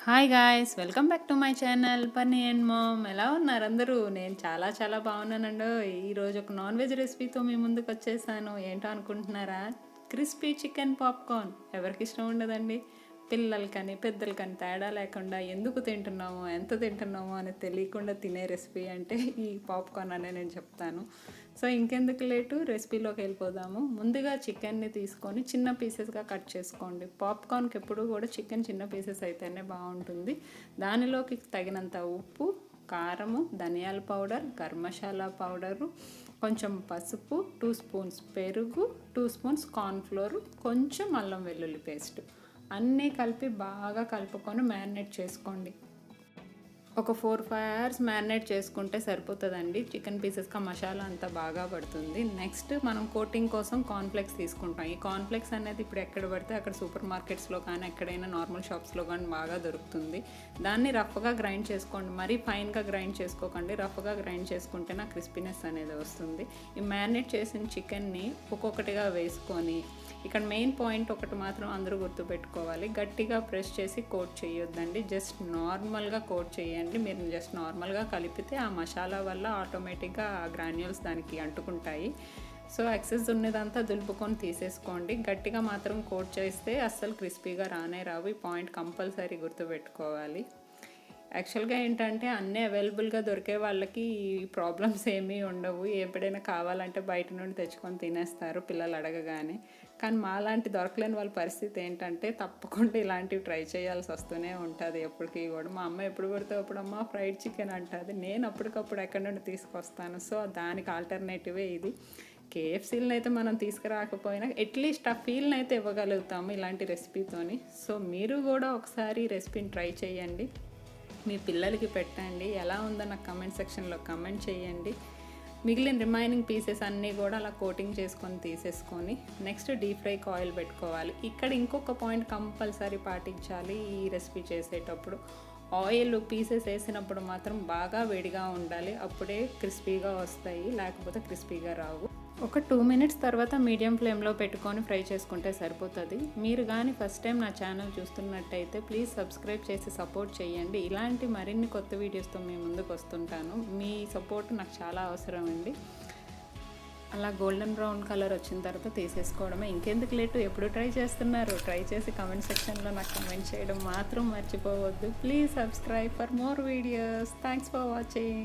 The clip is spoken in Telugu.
Hi guys, welcome back to my channel Panni and mom. ఎలా ఉన్నారు అందరూ? నేను చాలా బాగున్నానండి. ఈరోజు ఒక నాన్ వెజ్ రెసిపీతో మీ ముందుకు వచ్చేసాను. ఏంటో అనుకుంటున్నారా? Crispy chicken popcorn. ఎవరికి ఇష్టం ఉండదండి? పిల్లలకని పెద్దలకని తేడా లేకుండా ఎందుకు తింటున్నామో ఎంత తింటున్నామో అని తెలియకుండా తినే రెసిపీ అంటే ఈ పాప్కార్న్ అనే నేను చెప్తాను. సో ఇంకెందుకు లేటు, రెసిపీలోకి వెళ్ళిపోదాము. ముందుగా చికెన్ని తీసుకొని చిన్న పీసెస్గా కట్ చేసుకోండి. పాప్కార్న్కి ఎప్పుడు కూడా చికెన్ చిన్న పీసెస్ అయితేనే బాగుంటుంది. దానిలోకి తగినంత ఉప్పు, కారము, ధనియాల పౌడర్, గరం మసాలా పౌడరు, కొంచెం పసుపు, 2 స్పూన్స్ పెరుగు, 2 స్పూన్స్ కార్న్ఫ్లోర్, కొంచెం అల్లం వెల్లుల్లి పేస్ట్ అన్నీ కలిపి బాగా కలుపుకొని మ్యారినేట్ చేసుకోండి. ఒక 4-5 అవర్స్ మ్యారినేట్ చేసుకుంటే సరిపోతుందండి. చికెన్ పీసెస్కి ఆ మసాలా అంతా బాగా పడుతుంది. నెక్స్ట్ మనం కోటింగ్ కోసం కార్న్ఫ్లెక్స్ తీసుకుంటాం. ఈ కార్న్ఫ్లెక్స్ అనేది ఇప్పుడు ఎక్కడ పడితే అక్కడ సూపర్ మార్కెట్స్లో కానీ ఎక్కడైనా నార్మల్ షాప్స్లో కానీ బాగా దొరుకుతుంది. దాన్ని రఫ్గా గ్రైండ్ చేసుకోండి. మరీ ఫైన్గా గ్రైండ్ చేసుకోకండి. రఫ్గా గ్రైండ్ చేసుకుంటే నా క్రిస్పీనెస్ అనేది వస్తుంది. ఈ మ్యారినేట్ చేసిన చికెన్ని ఒక్కొక్కటిగా వేసుకొని, ఇక్కడ మెయిన్ పాయింట్ ఒకటి మాత్రం అందరూ గుర్తుపెట్టుకోవాలి. గట్టిగా ప్రెస్ చేసి కోట్ చేయొద్దండి. జస్ట్ నార్మల్గా కోట్ చేయండి. మీరు జస్ట్ నార్మల్గా కలిపితే ఆ మసాలా వల్ల ఆటోమేటిక్గా ఆ గ్రాన్యూల్స్ దానికి అంటుకుంటాయి. సో ఎక్సెస్ ఉన్నదంతా దులుపుకొని తీసేసుకోండి. గట్టిగా మాత్రం కోట్ చేస్తే అస్సలు క్రిస్పీగా రావు. ఈ పాయింట్ కంపల్సరీ గుర్తుపెట్టుకోవాలి. యాక్చువల్గా ఏంటంటే అన్నీ అవైలబుల్గా దొరికే వాళ్ళకి ఈ ప్రాబ్లమ్స్ ఏమీ ఉండవు. ఎప్పుడైనా కావాలంటే బయట నుండి తెచ్చుకొని తినేస్తారు పిల్లలు అడగగానే. కానీ మాలాంటి దొరకలేని వాళ్ళ పరిస్థితి ఏంటంటే తప్పకుండా ఇలాంటివి ట్రై చేయాల్సి వస్తూనే ఉంటుంది ఎప్పటికీ కూడా. మా అమ్మ ఎప్పుడు పడితే అప్పుడు అమ్మ ఫ్రైడ్ చికెన్ అంటుంది. నేను అప్పటికప్పుడు ఎక్కడి నుండి తీసుకొస్తాను. సో దానికి ఆల్టర్నేటివే ఇది. కేఎఫ్సీలను అయితే మనం తీసుకురాకపోయినా అట్లీస్ట్ ఆ ఫీల్ని అయితే ఇవ్వగలుగుతాము ఇలాంటి రెసిపీతోని. సో మీరు కూడా ఒకసారి రెసిపీని ట్రై చేయండి, మీ పిల్లలకి పెట్టండి. ఎలా ఉందో నాకు కమెంట్ సెక్షన్లో కమెంట్ చేయండి. మిగిలిన రిమైనింగ్ పీసెస్ అన్నీ కూడా అలా కోటింగ్ చేసుకొని తీసేసుకొని నెక్స్ట్ డీప్ ఫ్రైకి ఆయిల్ పెట్టుకోవాలి. ఇక్కడ ఇంకొక పాయింట్ కంపల్సరీ పాటించాలి ఈ రెసిపీ చేసేటప్పుడు. ఆయిల్ పీసెస్ వేసినప్పుడు మాత్రం బాగా వేడిగా ఉండాలి. అప్పుడే క్రిస్పీగా వస్తాయి, లేకపోతే క్రిస్పీగా రావు. ఒక 2 మినిట్స్ తర్వాత మీడియం ఫ్లేమ్లో పెట్టుకొని ఫ్రై చేసుకుంటే సరిపోతుంది. మీరు కానీ ఫస్ట్ టైం నా ఛానల్ చూస్తున్నట్టయితే ప్లీజ్ సబ్స్క్రైబ్ చేసి సపోర్ట్ చేయండి. ఇలాంటి మరిన్ని కొత్త వీడియోస్తో మీ ముందుకు వస్తుంటాను. మీ సపోర్ట్ నాకు చాలా అవసరం అండి. అలా గోల్డెన్ బ్రౌన్ కలర్ వచ్చిన తర్వాత తీసేసుకోవడమే. ఇంకెందుకు లేటు, ఎప్పుడు ట్రై చేస్తున్నారు? ట్రై చేసి కమెంట్ సెక్షన్లో నాకు కమెంట్ చేయడం మాత్రం మర్చిపోవద్దు. Please subscribe for more videos. Thanks for watching.